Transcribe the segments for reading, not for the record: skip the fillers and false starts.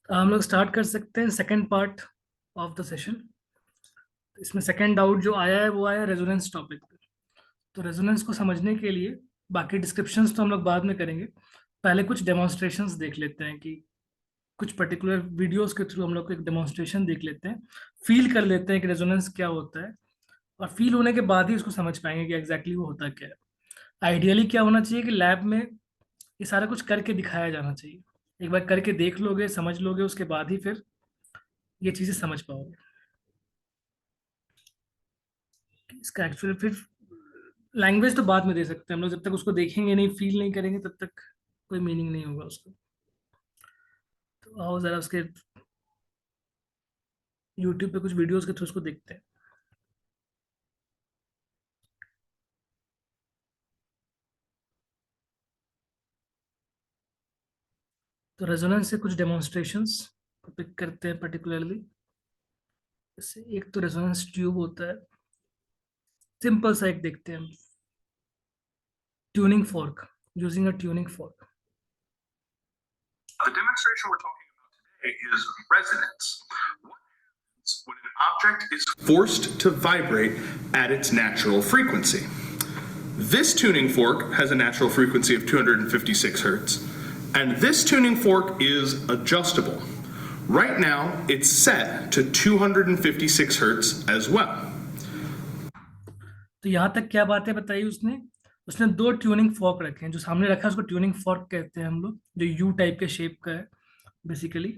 हम लोग स्टार्ट कर सकते हैं second part of the session. इसमें सेकंड डाउट जो आया है वो आया रेजोनेंस टॉपिक पे। तो रेजोनेंस को समझने के लिए बाकी डिस्क्रिप्शंस तो हम लोग बाद में करेंगे, पहले कुछ डेमोन्स्ट्रेशंस देख लेते हैं कि कुछ पर्टिकुलर वीडियोस के थ्रू हम लोग को एक डेमोन्स्ट्रेशन देख लेते हैं, फील कर लेते हैं कि रेजोनेंस क्या होता है। और फील होने के बाद ही उसको समझ पाएंगे कि एग्जैक्टली वो होता क्या है। आइडियली क्या होना चाहिए कि लैब में ये सारा कुछ करके दिखाया जाना चाहिए। एक बार करके देख लोगे, समझ लोगे, उसके बाद ही फिर ये चीज़ें समझ पाओगे। इसका एक्चुअली फिर लैंग्वेज तो बाद में दे सकते हैं हम लोग, जब तक उसको देखेंगे नहीं, फील नहीं करेंगे, तब तक कोई मीनिंग नहीं होगा उसको। तो आओ जरा उसके यूट्यूब पे कुछ वीडियोस के थ्रू उसको देखते हैं। तो रेजोनेंस से कुछ डेमोन्स्ट्रेशंस को पिक करते हैं पर्टिकुलरली। जैसे एक तो रेजोनेंस ट्यूब होता है, सिंपल सा एक देखते हैं हम। Tuning fork, using a tuning fork. The demonstration we're talking about today is resonance. What happens when an object is forced to vibrate at its natural frequency? This tuning fork has a natural frequency of 256 hertz, and this tuning fork is adjustable. Right now, it's set to 256 hertz as well. तो यहाँ तक क्या बातें बताई उसने? उसने दो tuning fork रखे हैं। जो सामने रखा है उसको ट्यूनिंग फॉर्क कहते हैं हम लोग, जो यू टाइप के शेप का है बेसिकली।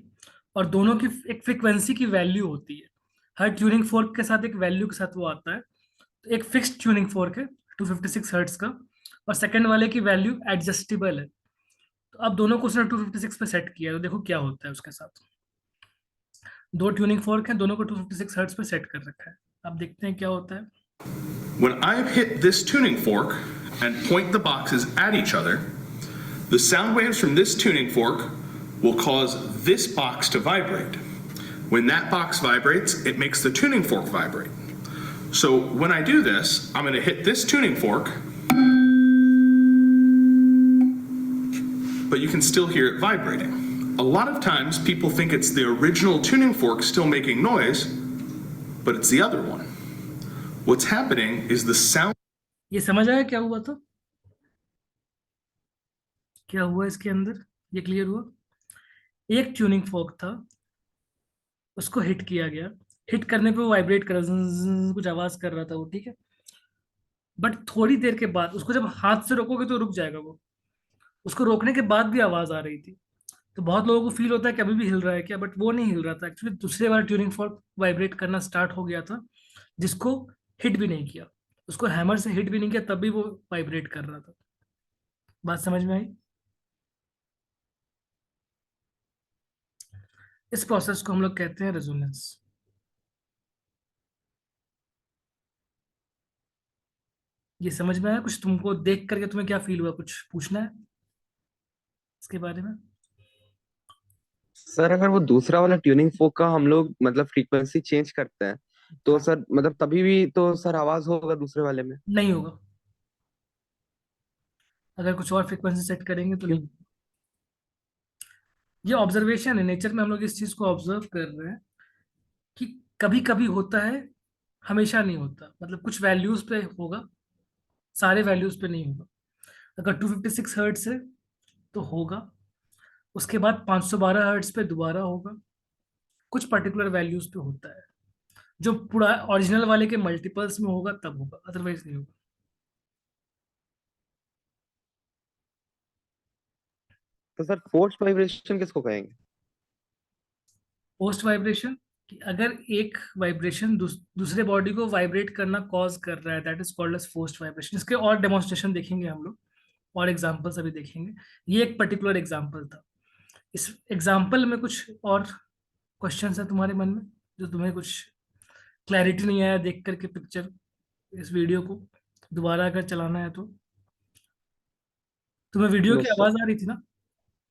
और दोनों की एक फ्रिक्वेंसी की वैल्यू होती है। हर ट्यूनिंग फोर्क के साथ एक वैल्यू के साथ वो आता है। तो एक फिक्स्ड ट्यूनिंग फोर्क है 256 हर्ट्ज का, और सेकंड वाले की वैल्यू एडजस्टेबल है। तो अब दोनों को उसने 256 पे सेट किया है, तो देखो क्या होता है उसके साथ। दो ट्यूनिंग फोर्क हैं, दोनों को 256 हर्ट्ज पे सेट कर रखा है। अब देखते हैं क्या होता है। When I hit this tuning fork and point the boxes at each other, the sound waves from this tuning fork will cause this box to vibrate. When that box vibrates, it makes the tuning fork vibrate. So when I do this, I'm going to hit this tuning fork, but you can still hear it vibrating. A lot of times people think it's the original tuning fork still making noise, but it's the other one. What's happening is the sound. ये समझ आया क्या हुआ था? क्या हुआ इसके अंदर, ये क्लियर हुआ? एक ट्यूनिंग फोर्क था, उसको हिट किया गया। हिट करने पे वो वाइब्रेट कर कुछ आवाज कर रहा था वो, ठीक है। बट थोड़ी देर के बाद उसको जब हाथ से रोकोगे तो रुक जाएगा वो। उसको रोकने के बाद भी आवाज आ रही थी। तो बहुत लोगों को फील होता है कि अभी भी हिल रहा है क्या, बट वो नहीं हिल रहा था। एक्चुअली दूसरे बार ट्यूनिंग फॉर्क वाइब्रेट करना स्टार्ट हो गया था, जिसको हिट भी नहीं किया। उसको हैमर से हिट भी नहीं किया, तब भी वो वाइब्रेट कर रहा था। बात समझ में आई? इस प्रोसेस को हम लोग कहते हैं रेजोनेंस। ये समझ में आया? कुछ तुमको देख करके तुम्हें क्या फील हुआ? कुछ पूछना है इसके बारे में? सर अगर वो दूसरा वाला ट्यूनिंग फोक का हम लोग मतलब फ्रीक्वेंसी चेंज करते हैं तो हाँ। सर मतलब तभी भी तो सर आवाज होगा दूसरे वाले में। नहीं होगा। अगर कुछ और फ्रिक्वेंसी सेट करेंगे तो क्यों? नहीं। ये ऑब्जर्वेशन है, नेचर में हम लोग इस चीज को ऑब्जर्व कर रहे हैं कि कभी कभी होता है, हमेशा नहीं होता। मतलब कुछ वैल्यूज पे होगा, सारे वैल्यूज पे नहीं होगा। अगर 256 हर्ट्ज है तो होगा, उसके बाद 512 हर्ट्ज पे दोबारा होगा। कुछ पर्टिकुलर वैल्यूज पे होता है, जो पूरा ओरिजिनल वाले के मल्टीपल्स में होगा तब होगा, अदरवाइज नहीं होगा। तो सर फोर्स वाइब्रेशन किसको कहेंगे? पोस्ट वाइब्रेशन, कि अगर एक वाइब्रेशन दूसरे बॉडी को वाइब्रेट करना कॉज कर रहा है, that is called as post vibration. इसके और डेमोन्स्ट्रेशन देखेंगे हम लोग, और एग्जांपल्स अभी देखेंगे। ये एक पर्टिकुलर एग्जांपल था। इस एग्जांपल में कुछ और क्वेश्चन है तुम्हारे मन में, जो तुम्हें कुछ क्लैरिटी नहीं आया देख करके पिक्चर, इस वीडियो को दोबारा अगर चलाना है तो? तुम्हें वीडियो नो की सर। आवाज आ रही थी ना?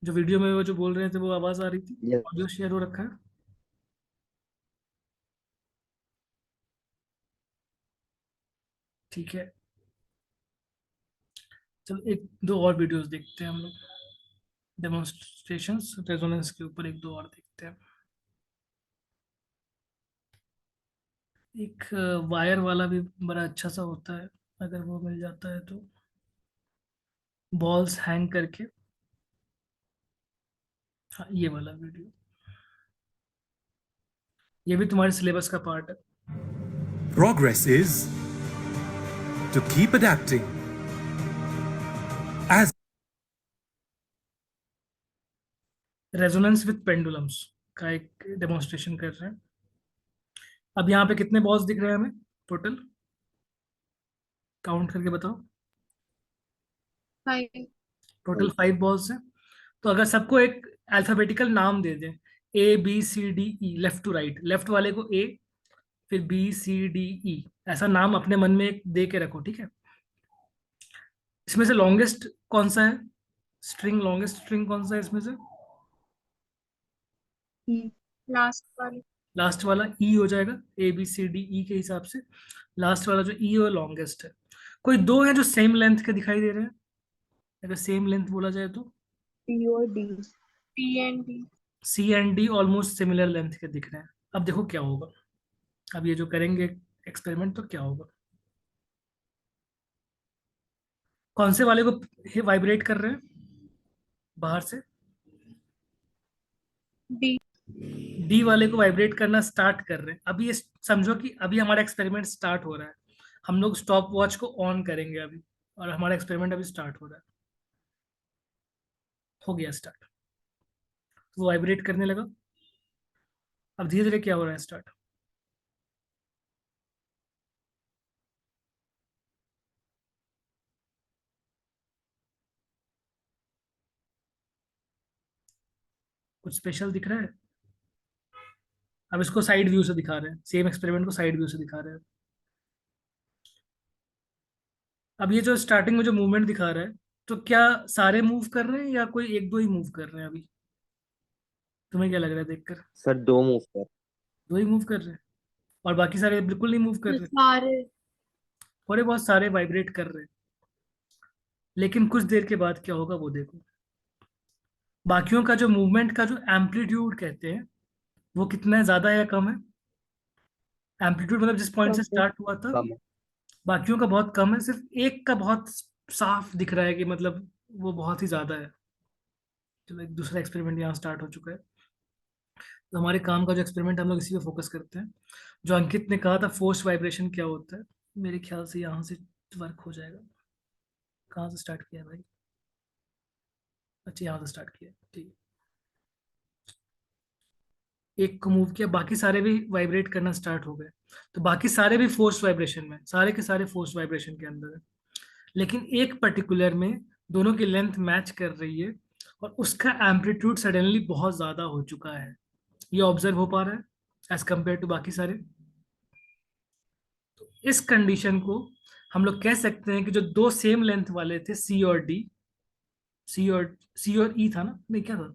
जो वीडियो में वो जो बोल रहे थे वो आवाज आ रही थी? Audio yes. शेयर हो रखा है? ठीक है। चलो एक दो और वीडियोस देखते हैं हम लोग। डेमोन्स्ट्रेशंस रेजोनेंस के ऊपर एक दो और देखते हैं। एक वायर वाला भी बड़ा अच्छा सा होता है, अगर वो मिल जाता है तो, बॉल्स हैंग करके। हाँ, ये वाला वीडियो, ये भी तुम्हारे सिलेबस का पार्ट है। Progress is to keep adapting as resonance with pendulums का एक डेमोन्स्ट्रेशन कर रहे हैं। अब यहाँ पे कितने बॉल्स दिख रहे हैं हमें टोटल, काउंट करके बताओ। 5. टोटल 5 बॉल्स हैं। तो अगर सबको एक अल्फाबेटिकल नाम दे दें, ABCDE, left to right, left वाले को A, फिर BCDE, ऐसा नाम अपने मन में एक दे के रखो, ठीक है। इसमें से लॉन्गेस्ट कौन सा है, स्ट्रिंग, लॉन्गेस्ट स्ट्रिंग कौन सा है इसमें से? लास्ट वाले. लास्ट वाला E हो जाएगा, ABCDE के हिसाब से। लास्ट वाला जो E है वो लॉन्गेस्ट है। कोई दो है जो सेम लेंथ के दिखाई दे रहे हैं, अगर सेम लेंथ बोला जाए तो? C और D. C and D. C and D almost similar length के दिख रहे हैं। अब देखो क्या होगा, अब ये जो करेंगे एक्सपेरिमेंट, तो क्या होगा, कौन से वाले को वाइब्रेट कर रहे हैं बाहर से? D. डी वाले को वाइब्रेट करना स्टार्ट कर रहे हैं। अभी ये समझो कि अभी हमारा एक्सपेरिमेंट स्टार्ट हो रहा है, हम लोग स्टॉप वॉच को ऑन करेंगे अभी, और हमारा एक्सपेरिमेंट अभी स्टार्ट हो रहा है। हो गया स्टार्ट, तो वो वाइब्रेट करने लगा। अब धीरे धीरे क्या हो रहा है स्टार्ट, कुछ स्पेशल दिख रहा है? अब इसको साइड व्यू से दिखा रहे हैं, सेम एक्सपेरिमेंट को साइड व्यू से दिखा रहे हैं। अब ये जो स्टार्टिंग में जो मूवमेंट दिखा रहा है, तो क्या सारे मूव कर रहे हैं या कोई एक दो ही मूव कर रहे हैं अभी? तुम्हें क्या लग रहा है देखकर? सर 2 मूव कर। दो ही मूव कर रहे हैं, और बाकी सारे बिल्कुल नहीं मूव कर रहे? सारे. थोड़े बहुत सारे वाइब्रेट कर रहे हैं, लेकिन कुछ देर के बाद क्या होगा वो देखो। बाकियों का जो मूवमेंट का जो एम्पलीट्यूड कहते हैं, वो कितना है, ज्यादा है या कम है? एम्पलीट्यूड मतलब जिस पॉइंट से कम. स्टार्ट हुआ था, कम है। बाकियों का बहुत कम है, सिर्फ एक का बहुत साफ दिख रहा है कि मतलब वो बहुत ही ज्यादा है। चलो, एक दूसरा एक्सपेरिमेंट यहाँ स्टार्ट हो चुका है। तो हमारे काम का जो एक्सपेरिमेंट, हम लोग इसी पे फोकस करते हैं। जो अंकित ने कहा था फोर्स वाइब्रेशन क्या होता है, मेरे ख्याल से यहाँ से वर्क हो जाएगा। कहाँ से स्टार्ट किया है भाई? अच्छा, यहाँ से स्टार्ट किया है, ठीक है। एक को मूव किया, बाकी सारे भी वाइब्रेट करना स्टार्ट हो गए। तो बाकी सारे भी फोर्स वाइब्रेशन में, सारे के सारे फोर्स वाइब्रेशन के अंदर है। लेकिन एक पर्टिकुलर में दोनों की लेंथ मैच कर रही है, और उसका एम्पलीट्यूड सडनली बहुत ज्यादा हो चुका है। ये ऑब्जर्व हो पा रहा है एज कंपेयर टू बाकी सारे। तो इस कंडीशन को हम लोग कह सकते हैं कि जो दो सेम लेंथ वाले थे, सी और डी, सी और ई था ना, नहीं क्या था,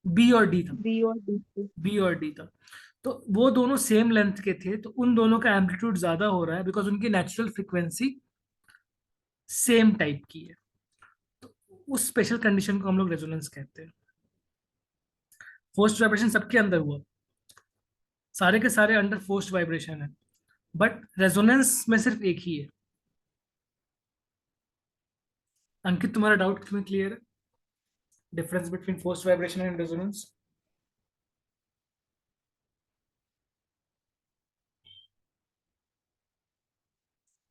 बी और डी था, B और D. बी और डी था। तो वो दोनों सेम लेंथ के थे, तो उन दोनों का एम्पलीट्यूड ज्यादा हो रहा है, बिकॉज उनकी नेचुरल फ्रीक्वेंसी सेम टाइप की है। तो उस स्पेशल कंडीशन को हम लोग रेजोनेंस कहते हैं। फोर्स्ड वाइब्रेशन सबके अंदर हुआ, सारे के सारे अंडर फोर्स्ड वाइब्रेशन है, बट रेजोनेंस में सिर्फ एक ही है। अंकित, तुम्हारा डाउट तुम्हें क्लियर है, difference between forced vibration and resonance?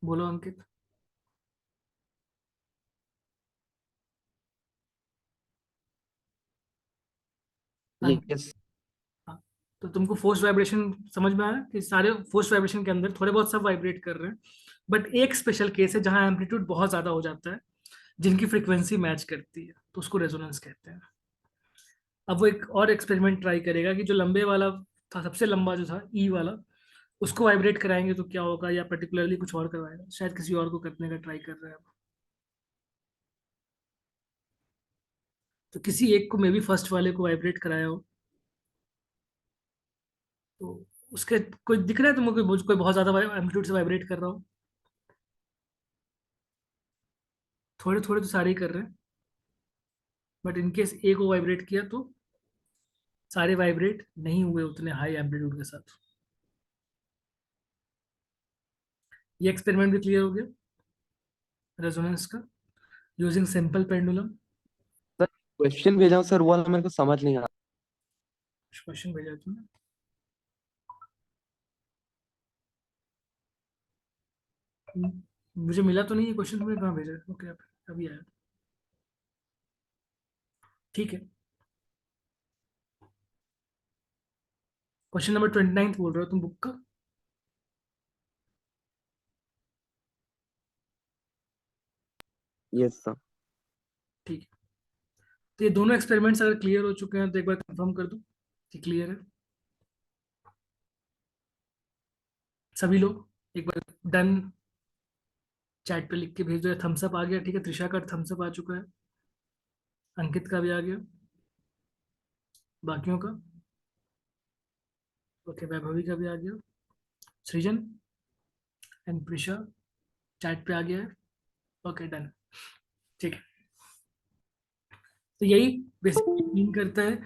बोलो अंकित। अंकित, यस। हाँ। तो तुमको फोर्स वाइब्रेशन समझ में आया कि सारे फोर्स वाइब्रेशन के अंदर थोड़े बहुत सब वाइब्रेट कर रहे हैं, बट एक स्पेशल केस है जहां एम्पलीट्यूड बहुत ज्यादा हो जाता है, जिनकी फ्रीक्वेंसी मैच करती है, तो उसको रेजोनेंस कहते हैं। अब वो एक और एक्सपेरिमेंट ट्राई करेगा कि जो लंबे वाला था, सबसे लंबा जो था ई वाला, उसको वाइब्रेट कराएंगे तो क्या होगा, या पर्टिकुलरली कुछ और करवाएगा, शायद किसी और को करने का ट्राई कर रहे हैं। तो किसी एक को मे बी फर्स्ट वाले को वाइब्रेट कराया हो, तो उसके कोई दिख रहा है तुमको, कोई बहुत ज्यादा एम्पलीट्यूड से वाइब्रेट कर रहा हो? थोड़े थोड़े तो सारे ही कर रहे हैं। बट इनकेस ए को वाइब्रेट किया तो सारे वाइब्रेट नहीं हुए उतने हाई एम्पलीट्यूड के साथ। ये एक्सपेरिमेंट भी क्लियर हो गया रेजोनेंस का using simple pendulum. Sir question भेजा हूं सर, वो वाला मेरे को समझ नहीं आ क्वेश्चन भेजा तुमने? मुझे मिला तो नहीं है क्वेश्चन, तुमने कहाँ भेजा? ओके अभी आया, ठीक है। क्वेश्चन नंबर 29 बोल रहे हो तुम बुक का? Yes sir. ठीक है, तो ये दोनों एक्सपेरिमेंट्स अगर क्लियर हो चुके हैं तो एक बार कंफर्म कर दो कि क्लियर है सभी लोग। एक बार डन चैट पे लिख के भेज दो, या थम्स अप आ गया, ठीक है। त्रिशा का थम्स अप आ चुका है, अंकित का भी आ गया, बाकियों का ओके, वैभवी का भी आ गया, सृजन एंड प्रिशा चैट पे आ गया है, ओके डन, ठीक है। तो यही बेसिकली मीन करता है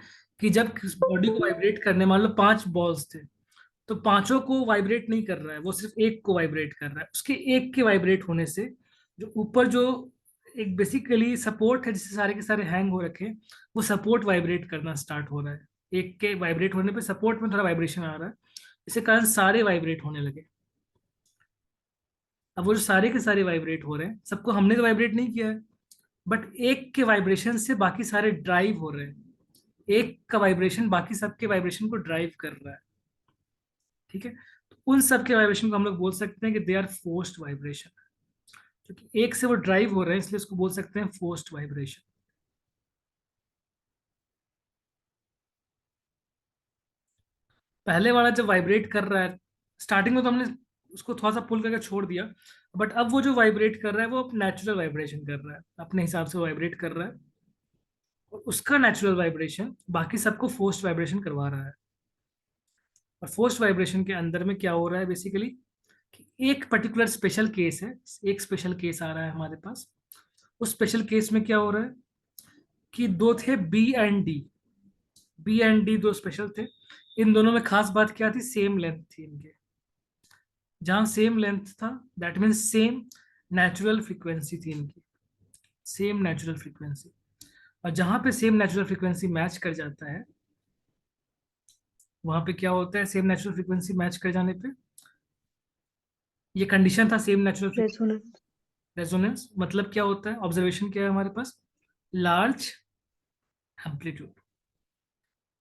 कि जब बॉडी को वाइब्रेट करने, मान लो 5 बॉल्स थे, तो पांचों को वाइब्रेट नहीं कर रहा है, वो सिर्फ एक को वाइब्रेट कर रहा है। उसके एक के वाइब्रेट होने से जो ऊपर जो एक बेसिकली सपोर्ट है जिससे सारे के सारे हैंग हो रखे हैं, वो सपोर्ट वाइब्रेट करना स्टार्ट हो रहा है। एक के वाइब्रेट होने पे सपोर्ट में थोड़ा वाइब्रेशन आ रहा है, इसी कारण सारे वाइब्रेट होने लगे। अब वो जो सारे के सारे वाइब्रेट हो रहे हैं, सबको हमने तो वाइब्रेट नहीं किया है, बट एक के वाइब्रेशन से बाकी सारे ड्राइव हो रहे हैं। एक का वाइब्रेशन बाकी सबके वाइब्रेशन को ड्राइव कर रहा है, ठीक है। तो उन सब के वाइब्रेशन को हम लोग बोल सकते हैं कि दे आर फोर्स्ड वाइब्रेशन, क्योंकि एक से वो ड्राइव हो रहे हैं, इसलिए उसको बोल सकते हैं फोर्स्ड वाइब्रेशन। पहले वाला जब वाइब्रेट कर रहा है, स्टार्टिंग में तो हमने उसको थोड़ा सा पुल करके छोड़ दिया, बट अब वो जो वाइब्रेट कर रहा है वो नेचुरल वाइब्रेशन कर रहा है, अपने हिसाब से वाइब्रेट कर रहा है, और उसका नेचुरल वाइब्रेशन बाकी सबको फोर्स्ड वाइब्रेशन करवा रहा है। और फोर्स्ड वाइब्रेशन के अंदर में क्या हो रहा है बेसिकली, कि एक पर्टिकुलर स्पेशल केस है, एक स्पेशल केस आ रहा है हमारे पास। उस स्पेशल केस में क्या हो रहा है कि दो थे B and D, B and D दो स्पेशल थे। इन दोनों में खास बात क्या थी, सेम लेंथ थी इनके। जहां सेम लेंथ था that means same natural frequency थी इनकी, सेम नेचुरल फ्रीक्वेंसी। और जहां पे सेम नेचुरल फ्रीक्वेंसी मैच कर जाता है, वहां पे क्या होता है, सेम नेचुरल फ्रीक्वेंसी मैच कर जाने पे, ये कंडीशन था सेम नेचुरल रेजोनेंस। रेजोनेंस, मतलब क्या होता है, ऑब्जर्वेशन क्या है हमारे पास, लार्ज एम्पलीट्यूड।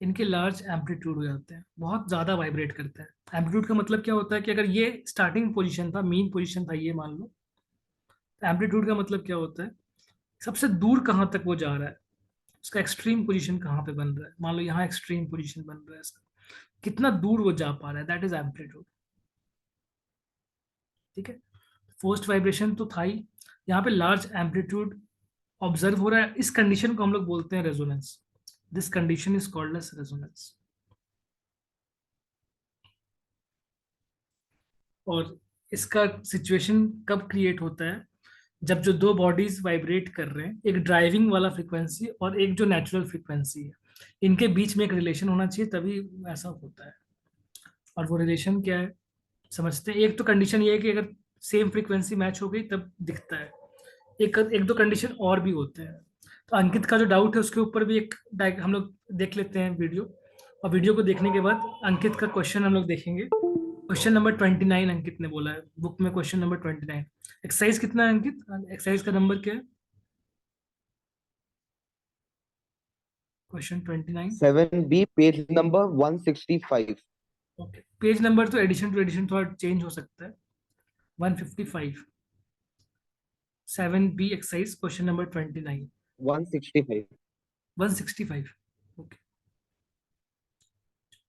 इनके लार्ज एम्पलीट्यूड हो जाते हैं, बहुत ज्यादा वाइब्रेट करते हैं। एम्पलीट्यूड का मतलब क्या होता है कि अगर ये स्टार्टिंग पोजीशन था, मीन पोजीशन था ये मान लो, तो एम्पलीट्यूड का मतलब क्या होता है, सबसे दूर कहाँ तक वो जा रहा है, उसका एक्सट्रीम पोजीशन कहाँ पे बन रहा है। मान लो यहाँ एक्सट्रीम पोजीशन बन रहा है इसका, कितना दूर वो जा पा रहा है, दैट इज एम्पलीट्यूड, ठीक है। फोर्स्ड वाइब्रेशन तो था ही, यहाँ पे लार्ज एम्पलीट्यूड ऑब्जर्व हो रहा है, इस कंडीशन को हम लोग बोलते हैं resonance. This condition is called as resonance. और इसका सिचुएशन कब क्रिएट होता है, जब जो दो बॉडीज वाइब्रेट कर रहे हैं, एक ड्राइविंग वाला फ्रीक्वेंसी और एक जो नेचुरल फ्रीक्वेंसी है, इनके बीच में एक रिलेशन होना चाहिए, तभी ऐसा होता है। और वो रिलेशन क्या है समझते हैं। एक तो कंडीशन ये है कि अगर सेम फ्रीक्वेंसी मैच हो गई तब दिखता है, एक एक दो कंडीशन और भी होते हैं। तो अंकित का जो डाउट है उसके ऊपर भी एक हम लोग देख लेते हैं वीडियो, और वीडियो को देखने के बाद अंकित का क्वेश्चन हम लोग देखेंगे। क्वेश्चन नंबर 29 अंकित ने बोला है बुक में, क्वेश्चन नंबर 29। एक्सरसाइज कितना है अंकित, एक्सरसाइज का नंबर क्या है? Question 29। 7B page number 165। Okay, page number तो एडिशन टू एडिशन थोड़ा चेंज हो सकता है। 155, 7B exercise question number 29। 165। 165, okay,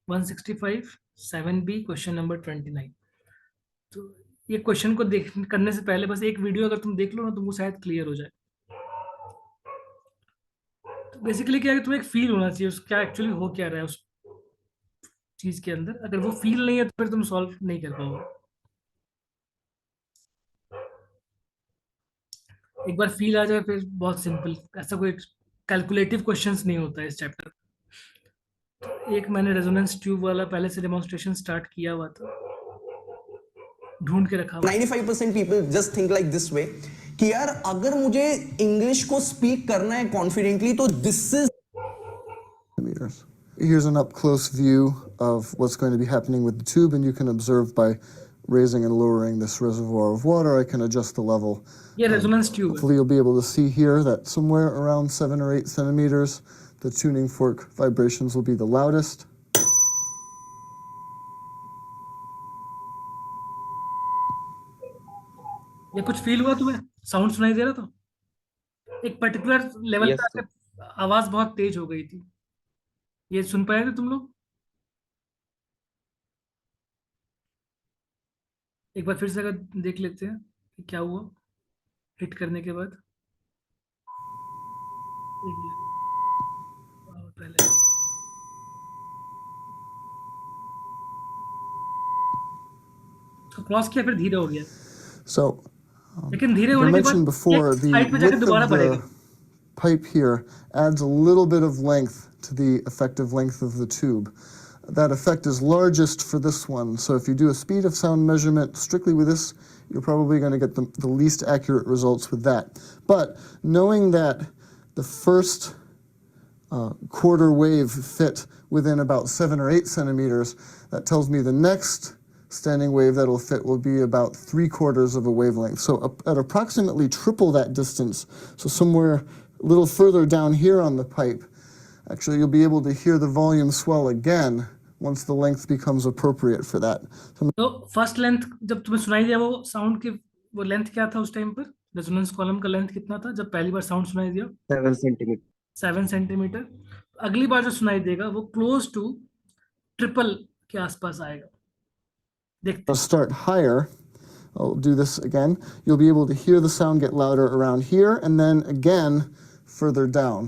165, 7B question number 29। तो ये क्वेश्चन को देख करने से पहले बस एक वीडियो अगर तुम देख लो ना, तुमको शायद क्लियर हो जाए। तो बेसिकली क्या है कि तुम्हें एक फील होना चाहिए उस क्या एक्चुअली हो क्या रहा है उस चीज के अंदर। अगर वो फील नहीं है तो फिर तुम सॉल्व नहीं कर पाओगे। एक बार फील आ जाए फिर बहुत सिंपल, ऐसा कोई कैलकुलेटिव क्वेश्चंस नहीं होता है इस चैप्टर। तो एक मैंने रेजोनेंस ट्यूब वाला पहले से डेमोन्स्ट्रेशन स्टार्ट किया हुआ था, ढूंढ के रखा हुआ। 95% people just think like this way कि यार अगर मुझे इंग्लिश को स्पीक करना है कॉन्फिडेंटली तो this is meters. Here's an up-close view of what's going to be happening with the tube, and you can observe by raising and lowering this reservoir of water. I can adjust the level. ये resonance tube है। Hopefully you'll be able to see here that somewhere around 7 or 8 centimeters, the tuning fork vibrations will be the loudest. ये कुछ feel हुआ तुम्हें? Sound सुनाई दे रहा था? एक पर्टिकुलर लेवल Yes, पे आके आवाज बहुत तेज हो गई थी, ये सुन पाए थे तुम लोग? एक बार फिर से अगर देख लेते हैं कि क्या हुआ हिट करने के बाद। एक मिनट, पहले क्रॉस किया फिर धीरे हो गया, So, लेकिन धीरे I होने के mentioned बाद before, एक the हाइट पे जाकर width दोबारा of बढ़ेगा। the pipe here adds a little bit of length to the effective length of the tube. That effect is largest for this one. So if you do a speed of sound measurement strictly with this, you're probably going to get the least accurate results with that. But knowing that the first quarter wave fit within about 7 or 8 centimeters, that tells me the next standing wave that'll fit will be about 3/4 of a wavelength. So at approximately triple that distance, so somewhere a little further down here on the pipe, actually you'll be able to hear the volume swell again once the length becomes appropriate for that. तो first length जब तुम्हें सुनाई दिया, वो sound की वो length क्या था उस टाइम पर? रेजोनेंस कॉलम का लेंथ कितना था जब पहली बार साउंड सुनाई दिया? 7 centimeters. 7 सेंटीमीटर। अगली बार जो सुनाई देगा वो क्लोज टू ट्रिपल के आसपास आएगा। देखते I'll start higher. I'll do this again. You'll be able to hear the sound get louder around here and then again further down.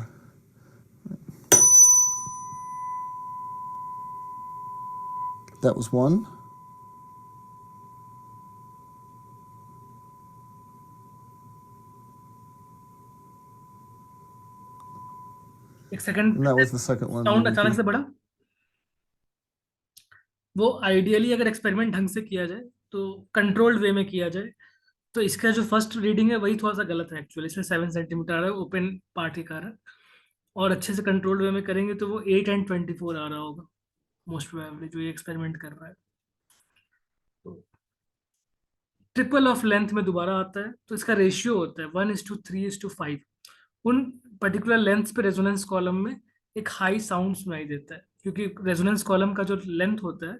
That was one. एक second, And that was the second one. Sound अचानक से बढ़ा। वो ideally अगर experiment ढंग से किया जाए तो कंट्रोल्ड वे में किया जाए, तो इसका जो फर्स्ट रीडिंग है वही थोड़ा सा गलत है एक्चुअली। इसमें 7 सेंटीमीटर आ रहा है, ओपन पार्ट ही का रहा है, और अच्छे से कंट्रोल्ड वे में करेंगे तो वो 8 and 24 आ रहा होगा मोस्ट प्रोबेबली, जो ये एक्सपेरिमेंट कर रहा है। तो ट्रिपल ऑफ लेंथ में दोबारा आता है, तो इसका रेशियो होता है 1:3:5। उन पर्टिकुलर लेंथ्स पे रेजोनेंस कॉलम में एक हाई साउंड सुनाई देता है, क्योंकि रेजोनेंस कॉलम का जो लेंथ होता है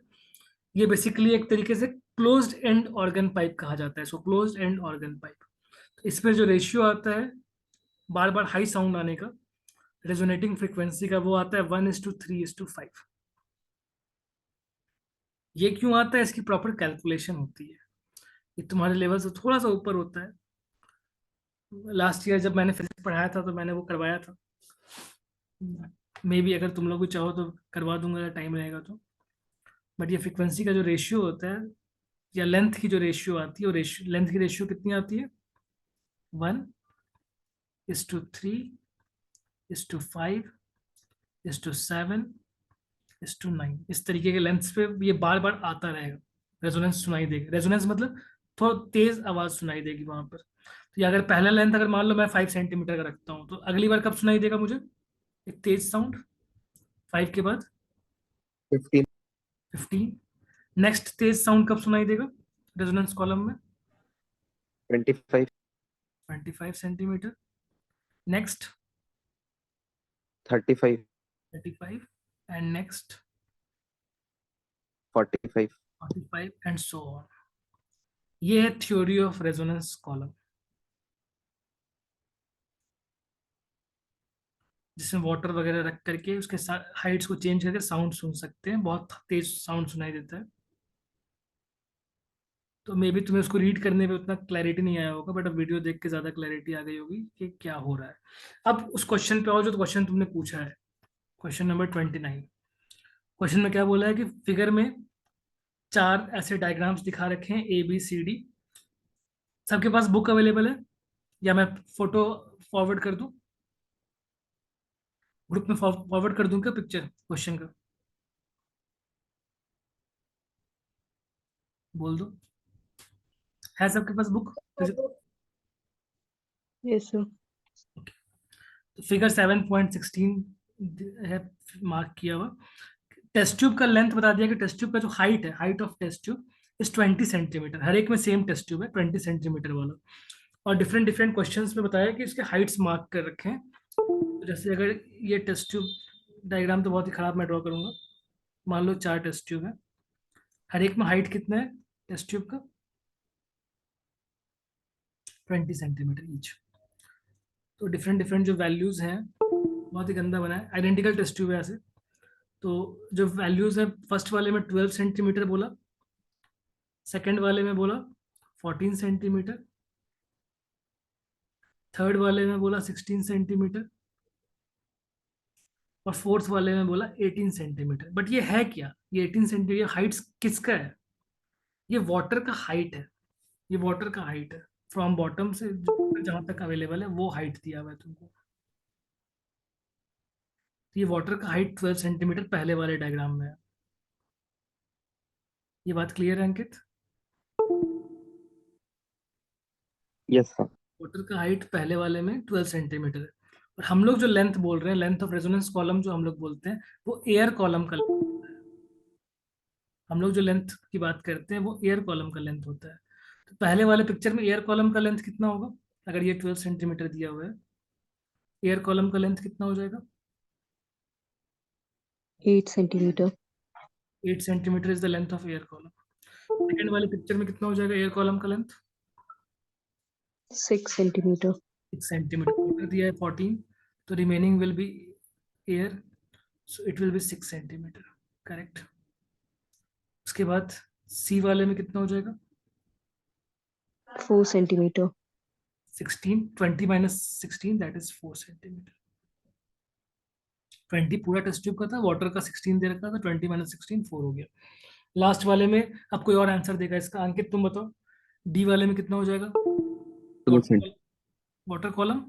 ये बेसिकली एक तरीके से क्लोज्ड एंड ऑर्गन पाइप कहा जाता है। सो क्लोज्ड एंड ऑर्गन पाइप, इस पे जो रेशियो आता है बार बार हाई साउंड आने का, रेजोनेटिंग फ्रीक्वेंसी का, वो आता है 1:3:5। ये क्यों आता है, इसकी प्रॉपर कैलकुलेशन होती है। ये तुम्हारे लेवल से थोड़ा सा ऊपर होता है। लास्ट ईयर जब मैंने फिजिक्स पढ़ाया था तो मैंने वो करवाया था। मे बी अगर तुम लोग भी चाहो तो करवा दूंगा अगर टाइम रहेगा तो। बट ये फ्रीक्वेंसी का जो रेशियो होता है या लेंथ की जो रेशियो आती है, वो रेशियो, लेंथ की रेशियो कितनी आती है? 1:3:5:7:9। इस तरीके के लेंथ्स पे ये बार बार आता रहेगा, रेजोनेंस सुनाई देगी। रेजोनेंस मतलब थोड़ा तेज आवाज सुनाई देगी वहां पर। तो ये अगर पहला लेंथ अगर मान लो मैं 5 सेंटीमीटर का रखता हूँ, तो अगली बार कब सुनाई देगा मुझे एक तेज साउंड? 5 के बाद 15। नेक्स्ट तेज साउंड कब सुनाई देगा रेजोनेंस कॉलम में? 25 centimetre. Next 35 and next 45 and so on. ये है थ्योरी ऑफ रेजोनेंस कॉलम, जिसमें वाटर वगैरह रख करके उसके हाइट्स को चेंज करके साउंड सुन सकते हैं। बहुत तेज साउंड सुनाई देता है। तो मे बी तुम्हें उसको रीड करने में उतना क्लैरिटी नहीं आया होगा, बट अब वीडियो देख के ज्यादा क्लैरिटी आ गई होगी कि क्या हो रहा है। अब उस क्वेश्चन पे आओ जो क्वेश्चन तुमने पूछा है, क्वेश्चन नंबर 29। क्वेश्चन में क्या बोला है कि फिगर में 4 ऐसे डायग्राम्स दिखा रखे हैं ABCD। सबके पास बुक अवेलेबल है या मैं फोटो फॉरवर्ड कर दूं? ग्रुप में फॉरवर्ड कर दूं क्या पिक्चर क्वेश्चन का? बोल दो, है सबके पास बुक? Yes, sir. तो फिगर 7.16 है मार्क किया हुआ। टेस्ट ट्यूब का लेंथ बता दिया कि टेस्ट ट्यूब का जो हाइट है, हाइट ऑफ टेस्ट ट्यूब इस 20 सेंटीमीटर, हर एक में सेम टेस्ट ट्यूब है 20 सेंटीमीटर वाला। और डिफरेंट डिफरेंट क्वेश्चंस में बताया कि इसके हाइट्स मार्क कर रखे हैं। तो जैसे अगर ये टेस्ट ट्यूब डायग्राम तो बहुत ही खराब मैं ड्रॉ करूंगा, मान लो 4 टेस्ट ट्यूब है, हर एक में हाइट कितना है टेस्ट ट्यूब का? 20 सेंटीमीटर ईच। तो डिफरेंट डिफरेंट जो वैल्यूज हैं, बहुत ही गंदा बना है, आइडेंटिकल टेस्ट ट्यूब है ऐसे। तो जो वैल्यूज है, फर्स्ट वाले में 12 सेंटीमीटर बोला, सेकंड वाले में बोला 14 सेंटीमीटर, थर्ड वाले में बोला 16 सेंटीमीटर, और फोर्थ वाले में बोला 18 सेंटीमीटर। बट ये है क्या, ये 18 सेंटीमीटर हाइट किसका है? ये वाटर का हाइट है, ये वाटर का हाइट है फ्रॉम बॉटम से जहां तक अवेलेबल है वो हाइट दिया हुआ है तुमको। तो ये वाटर का हाइट 12 सेंटीमीटर पहले वाले डायग्राम में है। ये बात क्लियर है अंकित? Yes sir. वाटर का हाइट पहले वाले में 12 सेंटीमीटर है। और हम लोग जो लेंथ बोल रहे हैं, लेंथ ऑफ रेजोनेंस कॉलम जो हम लोग बोलते हैं, वो एयर कॉलम का length होता है। हम लोग जो लेंथ की बात करते हैं वो एयर कॉलम का लेंथ होता है। तो पहले वाले पिक्चर में एयर कॉलम का लेंथ कितना होगा? अगर ये 12 सेंटीमीटर दिया हुआ है, एयर कॉलम का लेंथ कितना हो जाएगा? 8 centimeter. 8 centimetre is the length of air column. Second वाले पिक्चर में कितना हो जाएगा एयर कॉलम का लेंथ? 6 centimeter. 6 सेंटीमीटर। वाटर दिया है 14, तो remaining will be air, so it will be 6 centimetre. Correct. उसके बाद सी वाले में कितना हो जाएगा? 4 centimeter. 16, 20 minus 16 that is 4 centimetre. 20 पूरा टेस्ट ट्यूब का था, वाटर का 16 दे रखा था, 20 माइनस 16 4 हो गया। लास्ट वाले में अब कोई और आंसर देगा इसका? अंकित तुम बताओ, डी वाले में कितना हो जाएगा? 2 cent water column,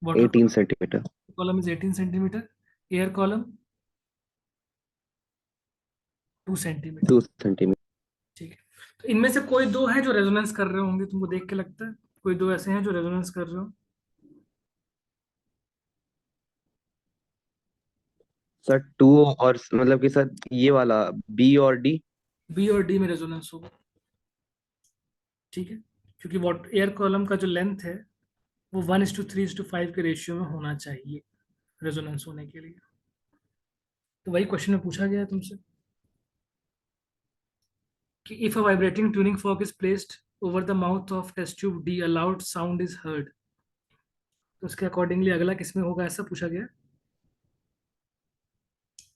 water 18 centimetre. Column is 18 centimetre, air column 2 centimetre. 2 centimetre. ठीक है। तो इनमें से कोई दो हैं जो रेजोनेंस कर रहे होंगे, तुमको देख के लगता है कोई दो ऐसे हैं जो रेजोनेंस कर रहे हो? सर 2 और मतलब कि सर ये वाला बी और डी। बी और डी में रेजोनेंस होगा। ठीक है, क्योंकि वॉट एयर कॉलम का जो लेंथ है वो 1:3:5 के रेशियो में होना चाहिए रेजोनेंस होने के लिए। तो वही क्वेश्चन में पूछा गया है तुमसे कि if a vibrating tuning fork is placed over the mouth of test tube D a loud sound is heard. तो उसके अकॉर्डिंगली अगला किसमें होगा ऐसा पूछा गया।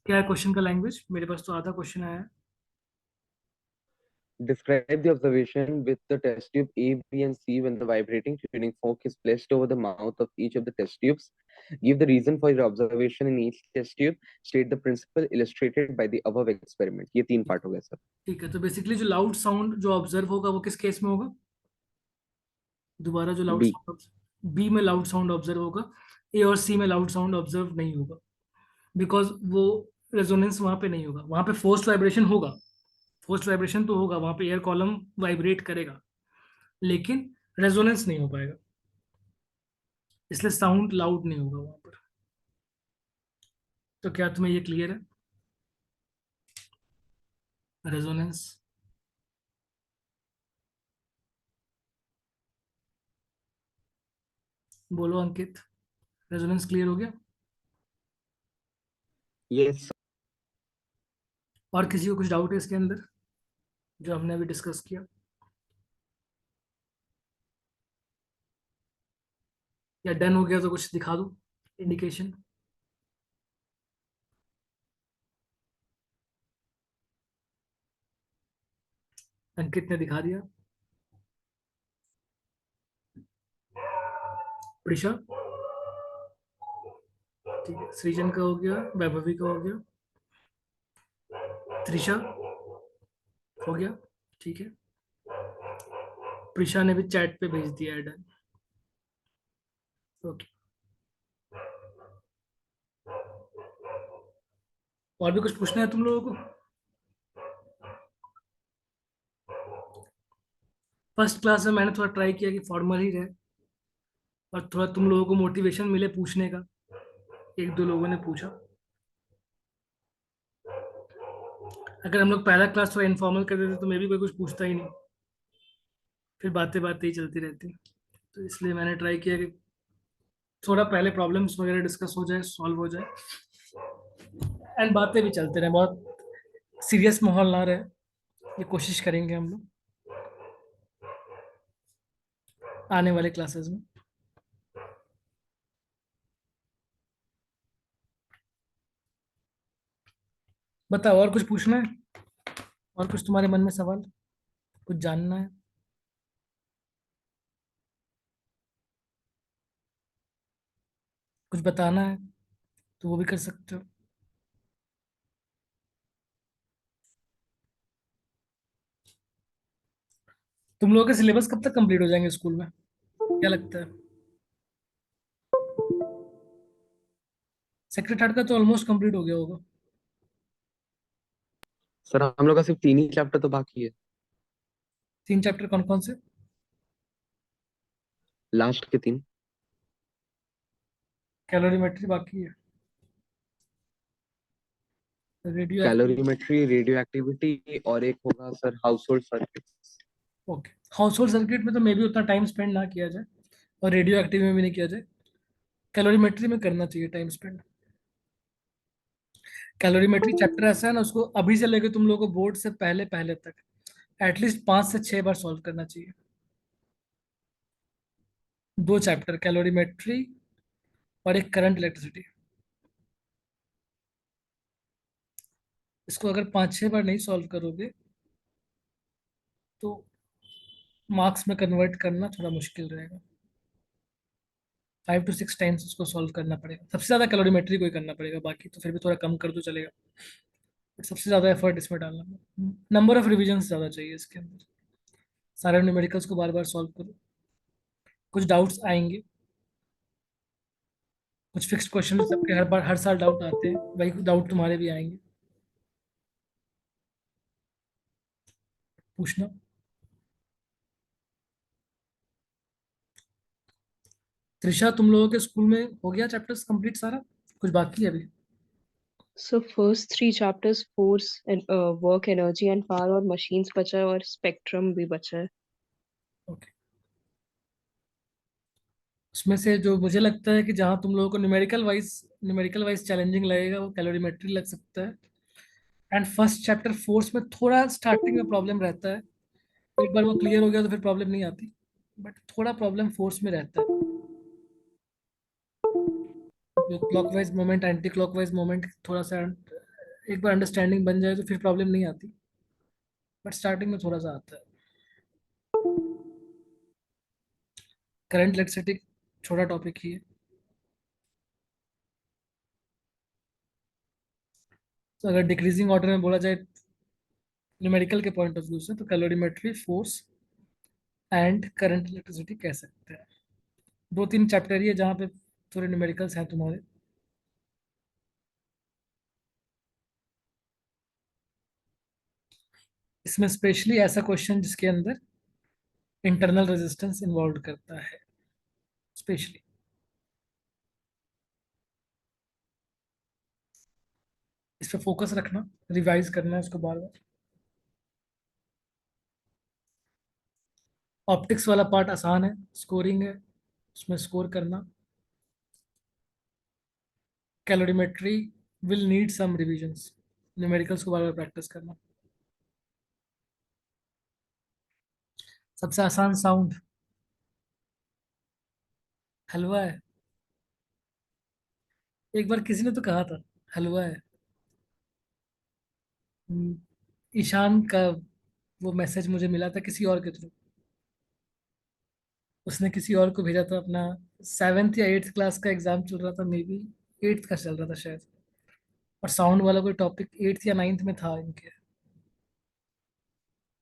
क्या है क्वेश्चन का लैंग्वेज? मेरे पास तो आधा क्वेश्चन आया है। Describe the observation with the test tube A, B, and C when the vibrating tuning fork is placed over the mouth of each of the test tubes. Give the reason for your observation in each test tube. State the principle illustrated by the above experiment. ये 3 part हो गया sir. ठीक है, तो basically जो loud sound जो observe होगा वो किस केस में होगा? दोबारा जो लाउड बी। साउंड, बी में लाउड साउंड ऑब्जर्व होगा, ए और सी में लाउड साउंड ऑब्जर्व नहीं होगा, बिकॉज वो रेजोनेंस वहां पे नहीं होगा। वहां पे फोर्स्ड वाइब्रेशन होगा, फोर्स्ड वाइब्रेशन तो होगा, वहां पे एयर कॉलम वाइब्रेट करेगा, लेकिन रेजोनेंस नहीं हो पाएगा, इसलिए साउंड लाउड नहीं होगा वहां पर। तो क्या तुम्हें ये क्लियर है? रेजोनेंस बोलो अंकित, रेजोनेंस क्लियर हो गया? यस। और किसी को कुछ डाउट है इसके अंदर जो हमने अभी डिस्कस किया, या डन हो गया तो कुछ दिखा दो इंडिकेशन। अंकित ने दिखा दिया, प्रिशा ठीक है, सृजन का हो गया, वैभवी का हो गया, त्रिशा हो गया, ठीक है, प्रिशा ने भी चैट पे भेज दिया है, डन। ओके। और भी कुछ पूछना है तुम लोगों को? फर्स्ट क्लास में मैंने थोड़ा ट्राई किया कि फॉर्मल ही रहे, और थोड़ा तुम लोगों को मोटिवेशन मिले पूछने का। एक दो लोगों ने पूछा। अगर हम लोग पहला क्लास थोड़ा इनफॉर्मल कर देते तो मे भी कोई कुछ पूछता ही नहीं, फिर बातें बातें ही चलती रहती। तो इसलिए मैंने ट्राई किया कि थोड़ा पहले प्रॉब्लम्स वगैरह डिस्कस हो जाए, सॉल्व हो जाए, एंड बातें भी चलते रहे, बहुत सीरियस माहौल ना रहे। ये कोशिश करेंगे हम लोग आने वाले क्लासेस में। बताओ, और कुछ पूछना है? और कुछ तुम्हारे मन में सवाल, कुछ जानना है? कुछ बताना है तो वो भी कर सकते हो। तुम लोगों के सिलेबस कब तक कंप्लीट हो जाएंगे स्कूल में, क्या लगता है? सेक्रेट हार्ट का तो ऑलमोस्ट कंप्लीट हो गया होगा। सर हम लोग का सिर्फ 3 ही चैप्टर तो बाकी है, 3 चैप्टर कौन कौन से? लास्ट के 3। कैलोरीमेट्री बाकी है, radio active. Calorimetry, radio activity, और एक होगा sir house hold circuit. Okay, house hold circuit में तो मे भी उतना टाइम स्पेंड ना किया जाए, और रेडियो एक्टिव में भी नहीं किया जाए। कैलोरीमेट्री में करना चाहिए टाइम स्पेंड। कैलोरीमेट्री चैप्टर ऐसा है ना, उसको अभी से लेके तुम लोगों को बोर्ड से पहले पहले तक एटलीस्ट 5 से 6 बार सॉल्व करना चाहिए। 2 चैप्टर, कैलोरीमेट्री और एक करंट इलेक्ट्रिसिटी। इसको अगर 5 6 बार नहीं सॉल्व करोगे तो मार्क्स में कन्वर्ट करना थोड़ा मुश्किल रहेगा। 5 to 6 टाइम्स उसको सॉल्व करना पड़ेगा। सबसे ज्यादा कैलोरीमेट्री को ही करना पड़ेगा, बाकी तो फिर भी थोड़ा कम कर दो चलेगा, बट सबसे ज्यादा एफर्ट इसमें डालना। नंबर ऑफ रिविजन ज्यादा चाहिए इसके अंदर। सारे न्यूमेरिकल्स को बार बार सॉल्व करो। कुछ डाउट्स आएंगे, कुछ फिक्स्ड क्वेश्चन सबके हर बार हर साल डाउट आते हैं, वही डाउट तुम्हारे भी आएंगे, पूछना। त्रिशा, तुम लोगों के स्कूल में हो गया चैप्टर्स कंप्लीट सारा, कुछ बाकी है अभी? So first three chapters force and work energy and power और machines बचा है और spectrum भी बचा है. ओके। उसमें से जो मुझे लगता है कि जहाँ तुम लोगों को न्यूमेरिकल वाइज चैलेंजिंग लगेगा वो कैलोरीमेट्री लग सकता है। एंड फर्स्ट चैप्टर फोर्स में थोड़ा स्टार्टिंग में प्रॉब्लम रहता है, एक बार वो क्लियर हो गया तो फिर प्रॉब्लम नहीं आती, बट थोड़ा प्रॉब्लम फोर्स में रहता है। जो clockwise moment anti clockwise moment थोड़ा सा एक बार अंडरस्टैंडिंग बन जाए तो फिर प्रॉब्लम नहीं आती, बट स्टार्टिंग में थोड़ा सा आता है। करंट इलेक्ट्रिसिटी छोटा टॉपिक ही है। तो अगर डिक्रीजिंग ऑर्डर में बोला जाए न्यूमेरिकल के पॉइंट ऑफ व्यू से, तो calorimetry, force and current electricity कह सकते हैं। 2 3 चैप्टर ही है जहाँ पे थोड़े न्यूमेरिकल्स हैं तुम्हारे। इसमें स्पेशली ऐसा क्वेश्चन जिसके अंदर इंटरनल रेजिस्टेंस इन्वॉल्व करता है स्पेशली, इस पर फोकस रखना, रिवाइज करना है उसको बार बार। ऑप्टिक्स वाला पार्ट आसान है, स्कोरिंग है, उसमें स्कोर करना। Calorimetry will need some revisions, numericals को बार बार प्रैक्टिस करना। सबसे आसान साउंड हलवा है। एक बार किसी ने तो कहा था हलवा है। हम्म, ईशान का वो मैसेज मुझे मिला था किसी और के थ्रू। उसने किसी और को भेजा था अपना, 7th या 8th क्लास का एग्जाम चल रहा था, मे बी 8th का चल रहा था शायद, और साउंड वाला कोई टॉपिक 8th या 9th में था इनके,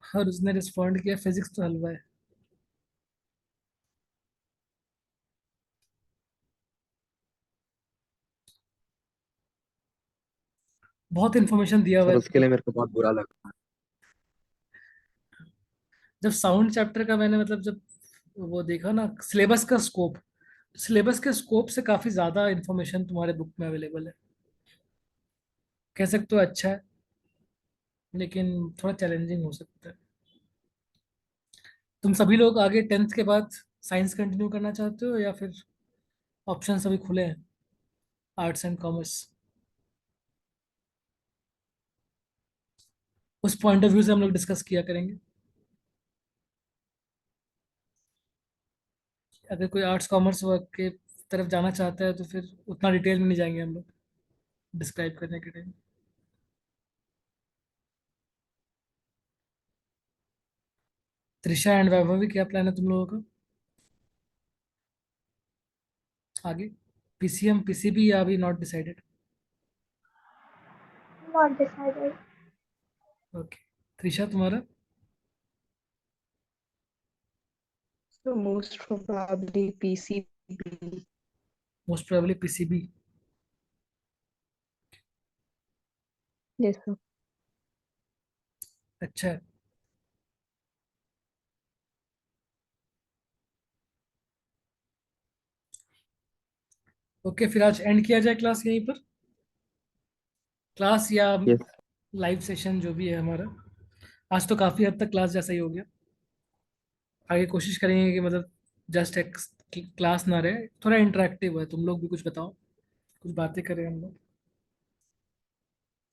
और उसने रिस्पॉन्ड किया फिजिक्स तो हलवा है। बहुत इंफॉर्मेशन दिया हुआ सर है। उसके लिए मेरे को बहुत बुरा लगा। जब साउंड चैप्टर का मैंने मतलब जब वो देखा ना सिलेबस का स्कोप, सिलेबस के स्कोप से काफी ज्यादा इंफॉर्मेशन तुम्हारे बुक में अवेलेबल है। कह सकते हो अच्छा है, लेकिन थोड़ा चैलेंजिंग हो सकता है। तुम सभी लोग आगे 10th के बाद साइंस कंटिन्यू करना चाहते हो या फिर ऑप्शन अभी खुले हैं, आर्ट्स एंड कॉमर्स? उस पॉइंट ऑफ व्यू से हम लोग डिस्कस किया करेंगे। अगर कोई आर्ट्स कॉमर्स वर्क के तरफ जाना चाहता है तो फिर उतना डिटेल में नहीं जाएंगे हम लोग डिस्क्राइब करने के टाइम। त्रिशा एंड वैभवी, क्या प्लान है तुम लोगों का आगे? पीसीएम पीसीबी या अभी not decided? Not decided. Okay, Trisha तुम्हारा? So most probably PCB. Most probably PCB. Yes, sir. अच्छा है। ओके, फिर आज एंड किया जाए क्लास यहीं पर, क्लास या यस। लाइव सेशन जो भी है हमारा। आज तो काफी हद तक क्लास जैसा ही हो गया। आगे कोशिश करेंगे कि मतलब जस्ट एक क्लास ना रहे, थोड़ा इंटरेक्टिव है। तुम लोग भी कुछ बताओ, कुछ बातें करें हम लोग।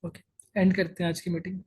ओके, एंड करते हैं आज की मीटिंग।